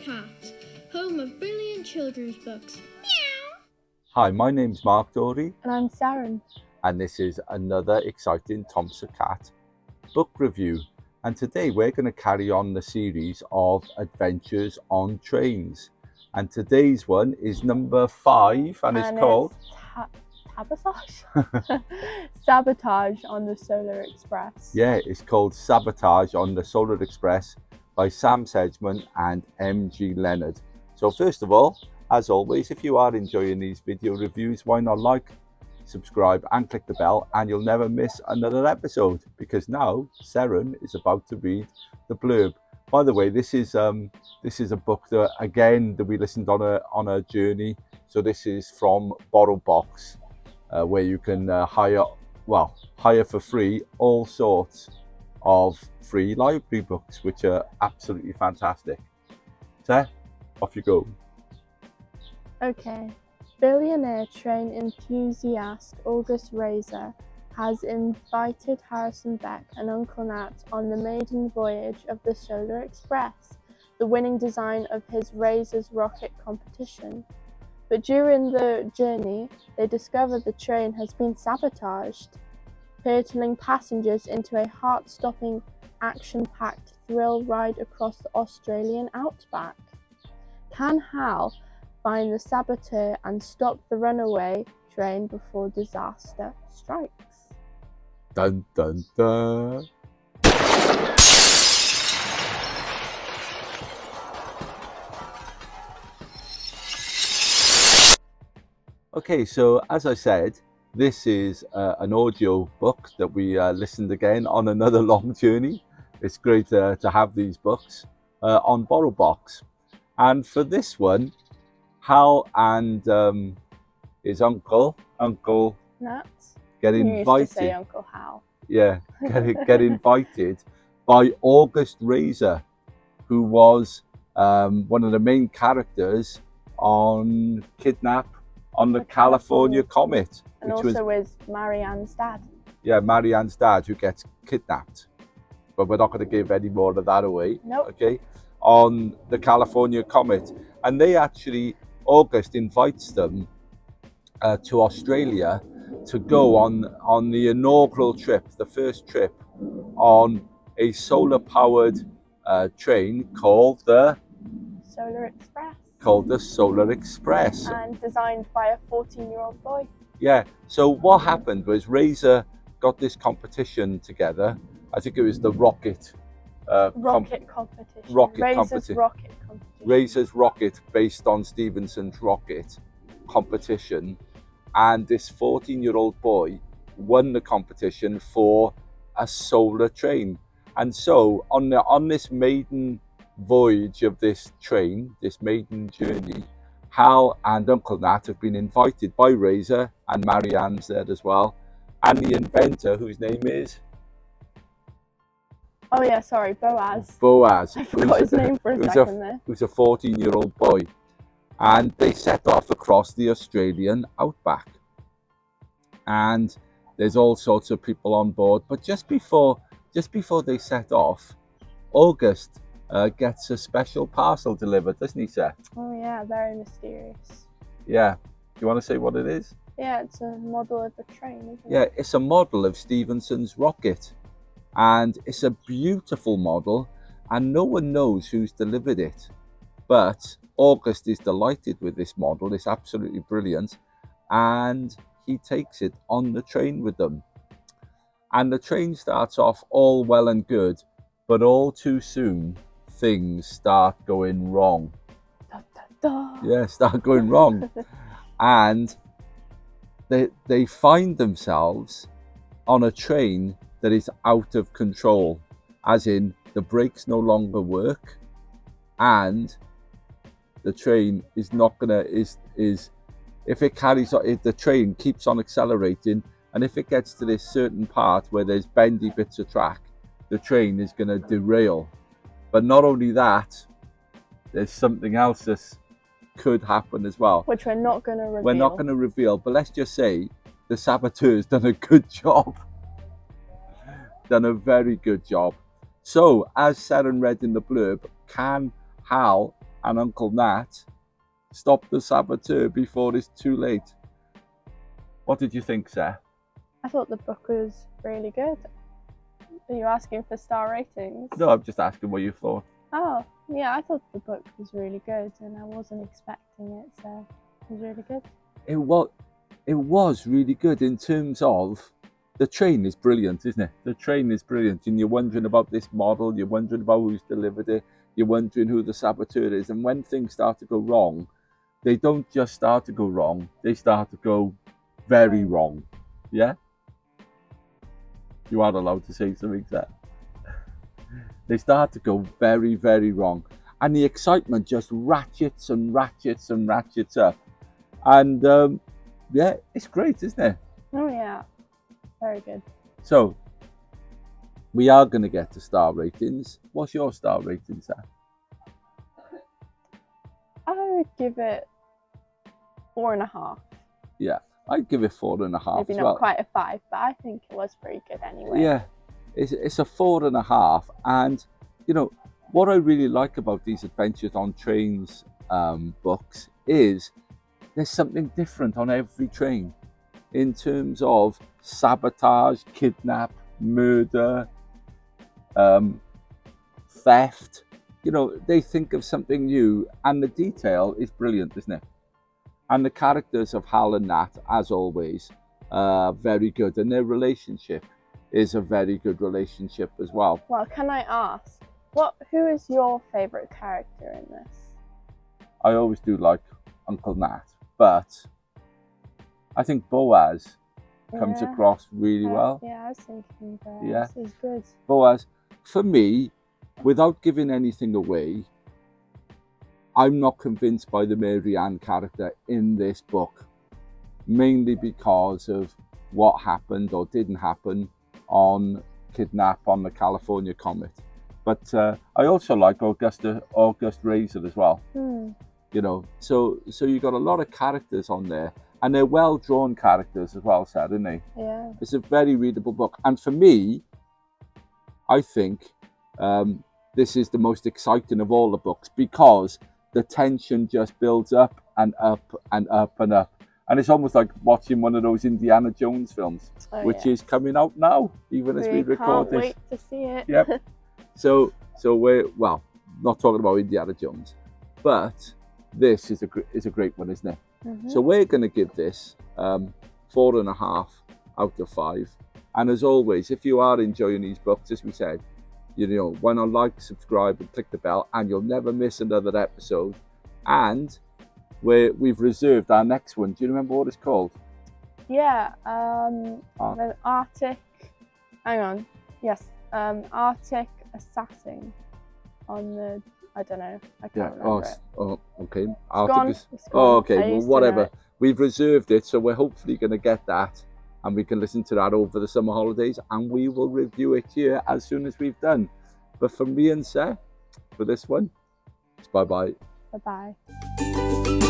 Cat, home of brilliant children's books. Meow! Hi, my name's Mark Dorey. And I'm Seren. And this is another exciting Tomser Cat book review. And today we're going to carry on the series of adventures on trains. And today's one is number 5 and it's called Sabotage? Sabotage on the Solar Express. Yeah, it's called Sabotage on the Solar Express by Sam Sedgman and M.G. Leonard. So first of all, as always, if you are enjoying these video reviews, why not like, subscribe and click the bell and you'll never miss another episode, because now Seren is about to read the blurb. By the way, this is a book that we listened on a journey. So this is from BorrowBox, where you can hire for free all sorts of free library books, which are absolutely fantastic. So off you go. Okay. Billionaire train enthusiast August Razor has invited Harrison Beck and Uncle Nat on the maiden voyage of the Solar Express, the winning design of his Razor's rocket competition. But during the journey, they discover the train has been sabotaged, hurtling passengers into a heart-stopping, action-packed thrill ride across the Australian outback. Can Hal find the saboteur and stop the runaway train before disaster strikes? Dun dun dun. Okay, so as I said, this is an audio book that we listened again on another long journey. It's great to have these books on BorrowBox. And for this one, Hal and his uncle Nat? get You invited. used to say Uncle Hal. Yeah, get invited by August Razor, who was one of the main characters on Kidnap on the California Comet. And also with Marianne's dad. Yeah, Marianne's dad, who gets kidnapped. But we're not going to give any more of that away. Nope. Okay, on the California Comet. And they actually, August invites them to Australia to go on the inaugural trip, the first trip on a solar-powered train called the Solar Express. Solar Express. And designed by a 14-year-old boy. Yeah, so what happened was Razor got this competition together. I think it was the rocket competition. Razor's rocket, based on Stephenson's rocket competition. And this 14-year-old boy won the competition for a solar train. And so on this maiden voyage of this train, this maiden journey, Hal and Uncle Nat have been invited by Razor, and Marianne's there as well, and the inventor, whose name is? Oh yeah, sorry, Boaz. Boaz. I forgot his name for a second there. Who's a 14-year-old boy. And they set off across the Australian outback. And there's all sorts of people on board. But just before they set off, August gets a special parcel delivered, doesn't he, sir? Oh yeah, very mysterious. Yeah. Do you want to say what it is? Yeah, it's a model of a train, isn't it? Yeah, it's a model of Stephenson's rocket. And it's a beautiful model, and no one knows who's delivered it. But August is delighted with this model. It's absolutely brilliant. And he takes it on the train with them. And the train starts off all well and good, but all too soon, things start going wrong. Da, da, da. Yeah, start going wrong. And they find themselves on a train that is out of control, as in the brakes no longer work, and the train is not gonna if it carries on, if the train keeps on accelerating, and if it gets to this certain part where there's bendy bits of track, the train is gonna derail. But not only that, there's something else that could happen as well, which we're not going to reveal. We're not going to reveal, but let's just say the saboteur's done a good job. Done a very good job. So, as Seren read in the blurb, can Hal and Uncle Nat stop the saboteur before it's too late. What did you think, Sarah? I thought the book was really good. Are you asking for star ratings? No, I'm just asking what you thought. Oh, yeah, I thought the book was really good and I wasn't expecting it, so it was really good. It was really good in terms of the train is brilliant, isn't it? The train is brilliant, and you're wondering about this model, you're wondering about who's delivered it, you're wondering who the saboteur is, and when things start to go wrong, they don't just start to go wrong, they start to go very wrong. Yeah? You are allowed to say something there. They start to go very, very wrong. And the excitement just ratchets and ratchets and ratchets up. And yeah, it's great, isn't it? Oh yeah, very good. So, we are going to get to star ratings. What's your star rating, Sam? I would give it 4.5. Yeah, I'd give it 4.5. Maybe not quite a 5, but I think it was pretty good anyway. Yeah, it's a 4.5. And, you know, what I really like about these Adventures on Trains books is there's something different on every train in terms of sabotage, kidnap, murder, theft. You know, they think of something new, and the detail is brilliant, isn't it? And the characters of Hal and Nat, as always, very good, and their relationship is a very good relationship as well. Well, can I ask, who is your favourite character in this? I always do like Uncle Nat, but I think Boaz comes across really well. Yeah, I was thinking Boaz. Yeah. He's good. Boaz, for me, without giving anything away, I'm not convinced by the Mary Ann character in this book, mainly because of what happened or didn't happen on Kidnap on the California Comet. But I also like August Razor as well. You know, so you got a lot of characters on there, and they're well-drawn characters as well, Sarah, aren't they? Yeah. It's a very readable book, and for me, I think this is the most exciting of all the books because the tension just builds up and up and up and up. And it's almost like watching one of those Indiana Jones films, which is coming out now, even as we record this. Can't wait to see it. Yep. So we're, well, not talking about Indiana Jones, but this is a great one, isn't it? So we're going to give this 4.5 out of 5. And as always, if you are enjoying these books, as we said, you know, why not like, subscribe, and click the bell, and you'll never miss another episode. And we've reserved our next one. Do you remember what it's called? Yeah, the Arctic. Hang on. Yes, Arctic Assassin on the. I don't know. I can't remember it. Oh, okay. It's gone. Okay. Well, whatever. We've reserved it, so we're hopefully going to get that, and we can listen to that over the summer holidays, and we will review it here as soon as we've done. But from me and Seth, for this one, it's bye-bye. Bye-bye.